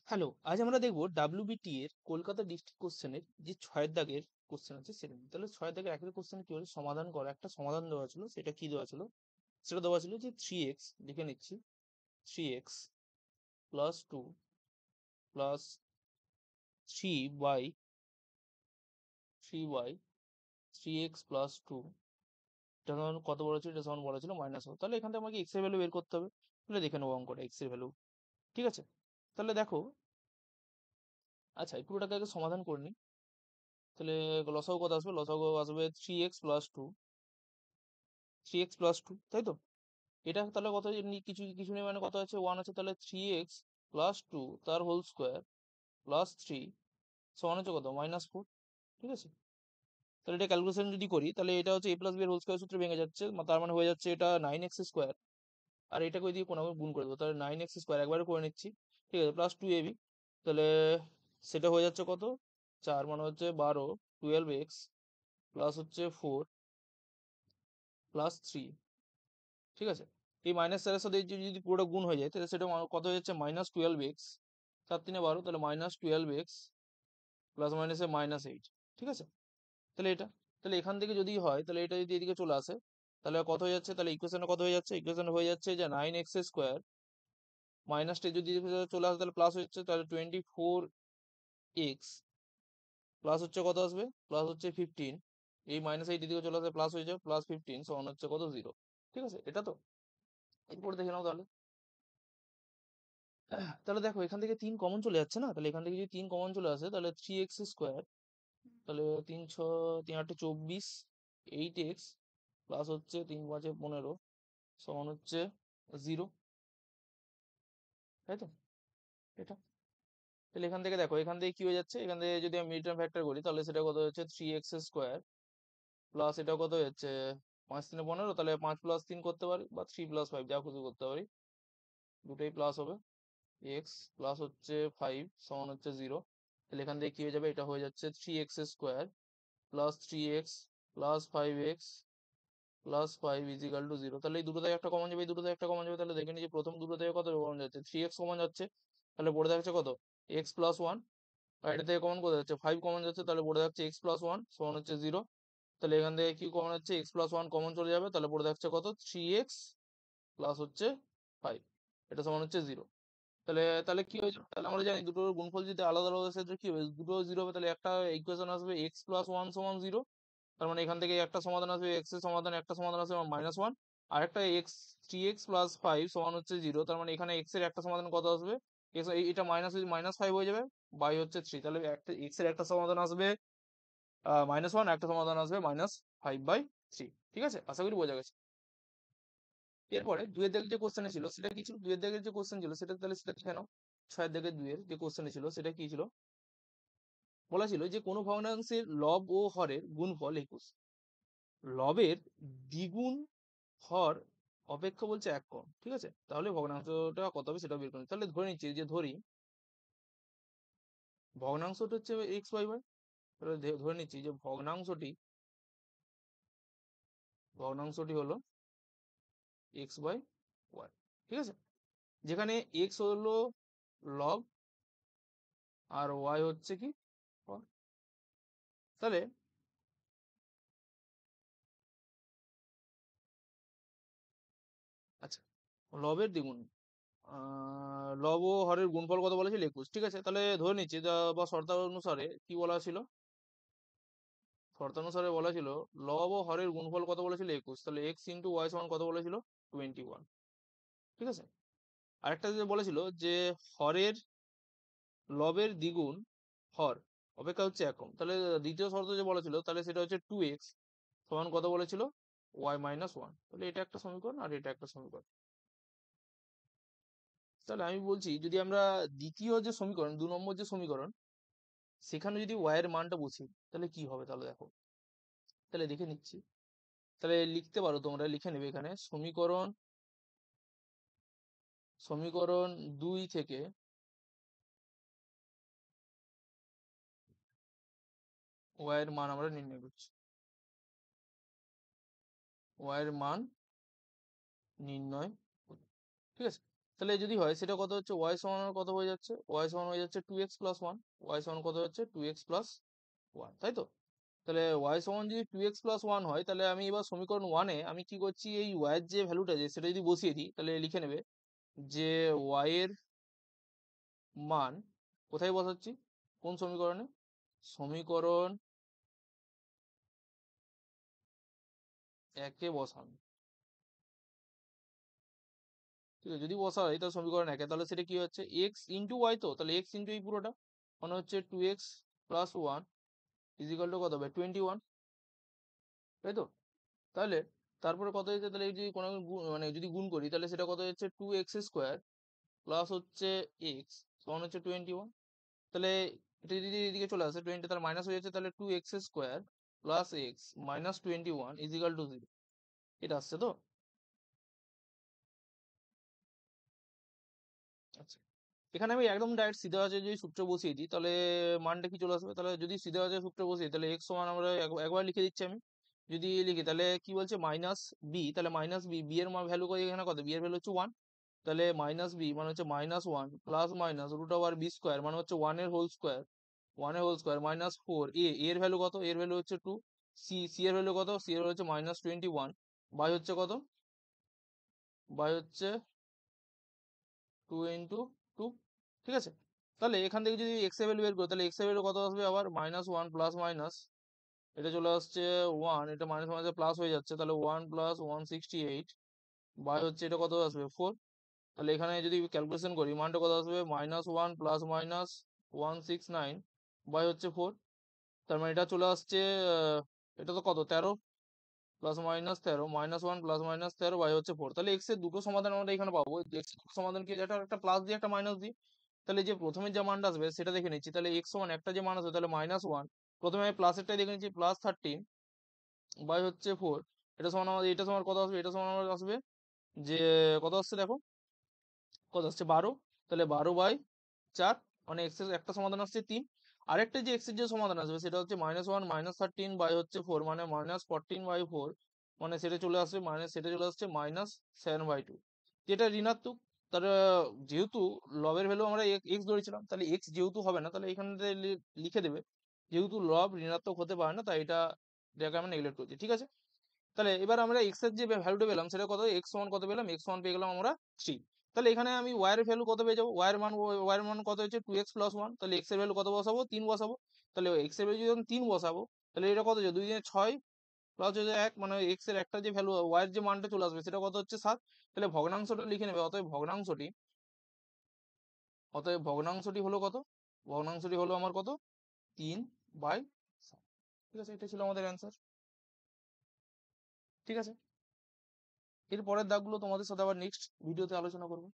Hello, আজ আমরা দেখব ডাব্লিউবিটি এর কলকাতা ডিস্ট্রিক্ট কোশ্চেনের যে 6 দাগের কোশ্চেন আছে সেটা নিয়ে। তাহলে 6 দাগের একের কোশ্চেন কি হলো সমাধান করা, একটা সমাধান দেওয়া ছিল। সেটা কি দেওয়া ছিল? সেটা দেওয়া ছিল যে 3x, লিখে নিচ্ছি, 3x plus 2 plus 3y 3y 3x plus 2, এটা সমান কত বলা ছিল? এটা সমান বলা ছিল -1। তাহলে এখান থেকে আমাকে x এর ভ্যালু বের করতে হবে। তাহলে দেখে নেবো অঙ্কটা x এর ভ্যালু। ঠিক আছে, তাহলে দেখো, আচ্ছা এই পুরোটাকে আগে সমাধান করে নিই। তাহলে লসাগু কত আসবে? লসাগু আসবে 3x প্লাস 2, তাই তো? এটা তাহলে কত, এমনি কিছু কিছু নেই মানে কত আছে? 1 আছে। তাহলে 3x প্লাস 2 তার হোল স্কোয়ার প্লাস 3 সমান হচ্ছে কত? -4। ঠিক আছে, তাহলে এটা ক্যালকুলেশন যদি করি তাহলে এটা হচ্ছে a প্লাস b এর হোল স্কোয়ার সূত্রে ভেঙে যাচ্ছে, তার মানে হয়ে যাচ্ছে এটা 9x স্কোয়ার। আর এটাকে ওই দিয়ে কোনো গুণ করে দেবো, তাহলে 9x স্কোয়ার একবারে করে নিচ্ছি। ঠিক আছে, প্লাস 2ab, তাহলে সেটা হয়ে যাচ্ছে কত? 4, মানে হচ্ছে 12, 12x প্লাস হচ্ছে 4 প্লাস 3। ঠিক আছে, এই -4-এর সাথে যদি পুরোটা গুণ হয়ে যায় তাহলে সেটা কত হয়ে যাচ্ছে? -12x, 4×3=12, তাহলে -12x প্লাস মাইনাসে -8। ঠিক আছে, তাহলে এটা, তাহলে এখান থেকে যদি হয় তাহলে এটা যদি এদিকে চলে আসে তাহলে কত হয়ে যাচ্ছে? তাহলে ইকুয়েশনে কত হয়ে যাচ্ছে? ইকুয়েশনে হয়ে যাচ্ছে যে 9x স্কোয়ার মাইনাসটা যদি এদিকে চলে আসে তাহলে প্লাস হয়ে যাচ্ছে, তাহলে 24x প্লাস হচ্ছে কত আসবে? প্লাস হচ্ছে 15, এই -8 এদিকে চলে আসে প্লাস হয়ে যাবে, +15 সমান হচ্ছে কত? 0। ঠিক আছে, এটা তো এরপর দেখে নাও তাহলে। তাহলে দেখো এখান থেকে 3 কমন চলে যাচ্ছে না? তাহলে এখান থেকে যদি 3 কমন চলে আসে তাহলে 3x স্কোয়ার, তাহলে 3×6 = 24, 8x প্লাস হচ্ছে 3×5 = 15 সমান হচ্ছে 0, তাই তো? এটা, তাহলে এখান থেকে দেখো, এখান থেকে কি হয়ে যাচ্ছে? এখান থেকে যদি আমি মিড টার্ম ফ্যাক্টর করি তাহলে সেটা কত হচ্ছে? 3x স্কোয়ার প্লাস এটা কত হচ্ছে? 5×3=15, তাহলে 5+3 করতে পারি বা 3+5 যা খুশি করতে পারি, দুটোই প্লাস হবে। এক্স প্লাস হচ্ছে 5 সমান হচ্ছে 0, তাহলে এখান থেকে কি হয়ে যাবে? এটা হয়ে যাচ্ছে 3x square plus 3x plus 5x plus 5 = 0। তাহলে এই দুটো থেকে একটা কমন যাবে, এই দুটো থেকে একটা কমন যাবে, তাহলে দেখে নিচ্ছি প্রথম দুটো থেকে কত কমন যাচ্ছে? 3x কমন যাচ্ছে, তাহলে পড়ে থাকছে কত? x+1। আর এটা থেকে কমন কত যাচ্ছে? 5 কমন যাচ্ছে, তাহলে পড়ে থাকছে x+1 সমান হচ্ছে 0। তাহলে এখান থেকে কি কমন হচ্ছে? x+1 কমন চলে যাবে, তাহলে পড়ে থাকছে কত? 3x প্লাস হচ্ছে 5, এটা সমান হচ্ছে 0। তাহলে তাহলে কি হয়েছে? তাহলে আমরা জানি দুটোর গুণফল যদি আলাদা আলাদা সেক্ষেত্রে কি হবে? দুটো 0 হবে, তাহলে একটা ইকুয়েশন আসবে x+1 সমান 0, তার মানে এখান থেকে একটা সমাধান আসবে, x এর সমাধান একটা সমাধান আসবে -1, আর একটা x 3x প্লাস 5 সমান হচ্ছে 0, তার মানে এখানে x এর একটা সমাধান কত আসবে? এটা -5 হয়ে যাবে বাই হচ্ছে 3, তাহলে একটা x এর একটা সমাধান আসবে -1, একটা সমাধান আসবে -5/3। ঠিক আছে, আশা করি বোঝা গেছে। এরপরে দুয়ের দাগের যে কোশ্চেন ছিল সেটা কি ছিল? দুয়ের দাগের যে কোশ্চেন ছিল সেটা তাহলে সেটা দেখে নাও। 6 দাগের দুয়ের যে কোশ্চেন ছিল সেটা কি ছিল? বলা ছিল যে কোনো ভগ্নাংশের লব ও হরের গুণফল 21, লবের দ্বিগুণ হর অপেক্ষা বলছে 1 কম। ঠিক আছে, তাহলে ভগ্নাংশটা কত হবে সেটা বের করতে, তাহলে ধরে নিচ্ছি যে ধরি ভগ্নাংশটা হচ্ছে x/y, তাহলে ধরে নিচ্ছি যে ভগ্নাংশটি হলো x/y। ঠিক আছে, যেখানে x হলো লব আর y হচ্ছে কি হর। তাহলে আচ্ছা, লবের দ্বিগুণ, লব ও হরের গুণফল কত বলেছিল? 21। ঠিক আছে, তাহলে ধরে নিচ্ছি বা শর্তানুসারে কি বলা ছিল? শর্তানুসারে বলা ছিল লব ও হরের গুণফল কত বলেছিল? 21, তাহলে x×y সমান কত বলেছিল? 21। ঠিক আছে, আরেকটা যে বলেছিল যে হরের লবের দ্বিগুণ হর অপেক্ষা হচ্ছে 1 কম, তাহলে দ্বিতীয় শর্ত যে বলেছিল তাহলে সেটা হচ্ছে 2x সমান কত বলেছিল? y-1। তাহলে এটা একটা সমীকরণ আর এটা একটা সমীকরণ। তাহলে আমি বলছি যদি আমরা দ্বিতীয় যে সমীকরণ, 2 নম্বর যে সমীকরণ, সেখানে যদি y এর মানটা বসি তাহলে কি হবে? তাহলে দেখো, তাহলে দেখে নিচ্ছি, তাহলে লিখতে পারো, তোমরা লিখে নেবে এখানে সমীকরণ সমীকরণ 2 থেকে y এর মান আমরা নির্ণয় করছি। y এর মান নির্ণয় করি। ঠিক আছে, তাহলে যদি হয় সেটা কত হচ্ছে ওয়াই সমান কত হয়ে যাচ্ছে, ওয়াই সমান হয়ে যাচ্ছে 2x প্লাস 1, ওয়াই সমান কত হচ্ছে 2x প্লাস 1, তাই তো? তাহলে ওয়াই সমান যদি 2x প্লাস 1 হয়, তাহলে আমি এবার সমীকরণ 1-এ আমি কি করছি, এই ওয়াই এর যে ভ্যালুটা আছে সেটা যদি বসিয়ে দিই, তাহলে লিখে নেবে যে ওয়াই এর মান কোথায় বসাচ্ছি, কোন সমীকরণে, সমীকরণ 1-এ বসান। ঠিক আছে, যদি বসাই তাহলে সমীকরণ 1-এ, তাহলে সেটা কি হচ্ছে এক্স ইন্টু ওয়াই, তো তাহলে এক্স ইন্টু এই পুরোটা মানে হচ্ছে 2x প্লাস 1 ইজিক্যাল টু কত হবে 21, তাই তো? তাহলে তারপরে কত হচ্ছে, তাহলে এই যদি কোনো মানে যদি গুণ করি তাহলে সেটা কত হচ্ছে 2x স্কোয়ার প্লাস হচ্ছে এক্স সমান হচ্ছে 21। তাহলে এটা যদি এদিকে চলে আসে 20, তাহলে মাইনাস হয়ে যাচ্ছে, তাহলে 2x square plus x minus 21 equal to 0, এটা আসছে তো? আচ্ছা, এখানে আমি একদম ডাইরেক্ট সিধা আছে যদি সূত্র বসিয়ে দিই, তাহলে মানটা কি চলে আসবে, তাহলে যদি সিধা আছে সূত্র বসিয়ে তাহলে এক্স সমান আমরা একবার লিখে দিচ্ছি আমি, যদি লিখি তাহলে কি বলছে মাইনাস বি, তাহলে মাইনাস বি, বি এর ভ্যালু কত এখানে, কত বি এর ভ্যালু হচ্ছে 1, তাহলে মাইনাস বি মানে হচ্ছে -1 plus minus root over b square মানে হচ্ছে 1 এর হোল স্কোয়ার, 1 এর হোল স্কোয়ার মাইনাস 4, এর ভ্যালু কত, এর ভ্যালু হচ্ছে 2, সি এর ভ্যালু কত, সি এর ভ্যালু হচ্ছে -21, বাই হচ্ছে কত, বাই হচ্ছে 2 × 2, ঠিক আছে? তাহলে এখান থেকে যদি এক্স এর ভ্যালু বের করি, তাহলে এক্স এর ভ্যালু কত আসবে আবার -1 প্লাস মাইনাস, এটা চলে আসছে 1, এটা মাইনাস মাইনাসে প্লাস হয়ে যাচ্ছে, তাহলে 1 প্লাস 168 বাই হচ্ছে এটা কত আসবে 4, তাহলে এখানে যদি ক্যালকুলেশন করি মানটা কত আসবে -1 প্লাস মাইনাস 169 বাই হচ্ছে 4, তার মানে এটা চলে আসছে এটা তো কত 13 plus minus 13 -1 plus minus 13 by হচ্ছে 4, তাহলে এক্স এর দুটো সমাধান আমরা এখানে পাবো, এক্স এর দুটো সমাধান কি, এটা একটা প্লাস দিয়ে একটা মাইনাস দিয়ে, তাহলে যে প্রথমে যে মানটা আসবে সেটা দেখে নিচ্ছি, তাহলে এক্স সমান একটা যে মান আসবে তাহলে -1, প্রথমে আমি প্লাসেরটাই দেখে নিচ্ছি +13 বাই হচ্ছে 4, এটা সমান আমাদের, এটা সমান কত আসবে, এটা সমান আমাদের আসবে যে কত আসছে দেখো, কত আসছে 12, তাহলে 12/4, মানে এক্স এর একটা সমাধান আসছে 3, আরেকটা যে এক্স এর যে সমাধান আসবে সেটা হচ্ছে -1 -13 বাই হচ্ছে 4 মানে -14/4, মানে সেটা চলে আসবে সেটা চলে আসছে -7/2, যেটা ঋণাত্মক। তাহলে যেহেতু লবের ভ্যালু আমরা এক্স ধরেছিলাম, তাহলে এক্স যেহেতু হবে না, তাহলে এখানে লিখে দেবে যেহেতু লব ঋণাত্মক হতে পারে না, তাই এটাকে আমরা নেগলেক্ট করছি, ঠিক আছে? তাহলে এবার আমরা এক্স এর যে ভ্যালুটা পেলাম সেটা কত, এক্স সমান কত পেলাম, এক্স সমান পেয়ে গেলাম আমরা 3, তাহলে এখানে আমি ওয়াই এর ভ্যালু কত পেয়ে যাবো, ওয়াই এর মান কত হচ্ছে 2x প্লাস 1, তাহলে এক্স এর ভ্যালু কত বসাবো 3 বসাবো, তাহলে এক্স এর ভ্যালু যদি 3 বসাবো তাহলে এটা কত হচ্ছে 2 × 6 প্লাস হচ্ছে 1, মানে এক্স এর একটা যে ভ্যালু ওয়াই এর যে মানটা চলে আসবে সেটা কত হচ্ছে 7, তাহলে ভগ্নাংশটা লিখে নেবে, অতএব ভগ্নাংশটি হলো কত, ভগ্নাংশটি হলো আমার কত 3/7, ঠিক আছে? এটা ছিল আমাদের অ্যান্সার, ঠিক আছে? এর পরের দাগগুলো তোমাদের সাথে আবার নেক্সট ভিডিওতে আলোচনা করবো।